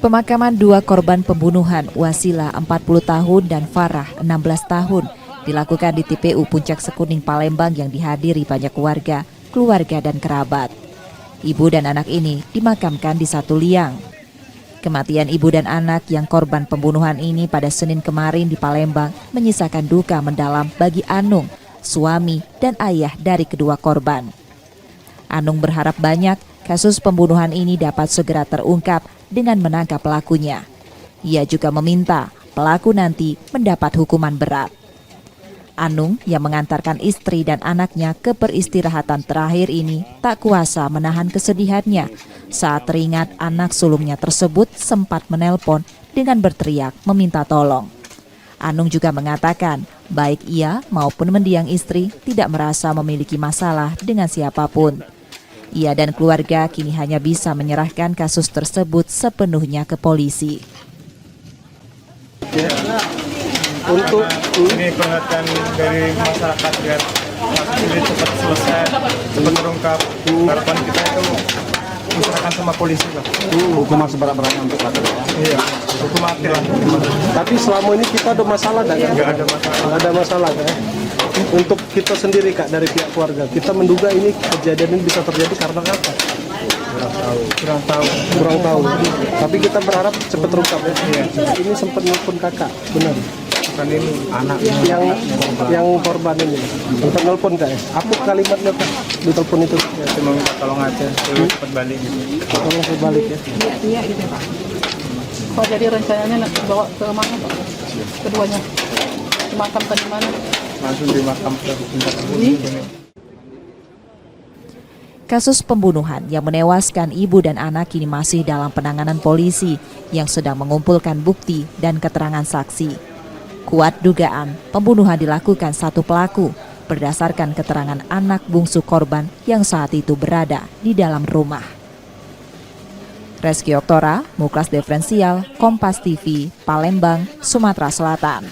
Pemakaman dua korban pembunuhan Wasila 40 tahun dan Farah 16 tahun dilakukan di TPU Puncak Sekuning Palembang yang dihadiri banyak warga, keluarga dan kerabat. Ibu dan anak ini dimakamkan di satu liang. Kematian ibu dan anak yang korban pembunuhan ini pada Senin kemarin di Palembang menyisakan duka mendalam bagi Anung, suami dan ayah dari kedua korban. Anung berharap banyak kasus pembunuhan ini dapat segera terungkap dengan menangkap pelakunya. Ia juga meminta pelaku nanti mendapat hukuman berat. Anung yang mengantarkan istri dan anaknya ke peristirahatan terakhir ini tak kuasa menahan kesedihannya saat teringat anak sulungnya tersebut sempat menelpon dengan berteriak meminta tolong. Anung juga mengatakan baik ia maupun mendiang istri tidak merasa memiliki masalah dengan siapapun. Ia dan keluarga kini hanya bisa menyerahkan kasus tersebut sepenuhnya ke polisi. Untuk ini pengertian dari masyarakat biar kasus ini cepat selesai, cepat terungkap. Harapan kita itu diserahkan sama polisi lah. Hukuman seberat-beratnya untuk pelaku. Iya, hukum mati lah. Tapi selama ini kita ada masalah kan? Nggak ada masalah. Nggak ada masalah kan? Untuk kita sendiri Kak dari pihak keluarga, kita menduga ini kejadian ini bisa terjadi karena apa? Kurang tahu. Tapi kita berharap cepat terungkap ya. Iya. Ini sempat nelpon kakak, benar? Bukan ini anak Yang korban ini. Sempat nelpon Kak ya? Apa kalimatnya Kak di telepon itu? ya, cuma minta tolong aja, suruh cepat balik gitu. Tolong berbalik ya. Iya gitu Pak. Kalau jadi rencananya nak bawa ke mana Pak? Keduanya dimakamkan di mana? Langsung dimakam ke Puncak Ini? Kasus pembunuhan yang menewaskan ibu dan anak kini masih dalam penanganan polisi yang sedang mengumpulkan bukti dan keterangan saksi. Kuat dugaan pembunuhan dilakukan satu pelaku berdasarkan keterangan anak bungsu korban yang saat itu berada di dalam rumah. Reski Oktora, Muklas Diferensial, Kompas TV, Palembang, Sumatera Selatan.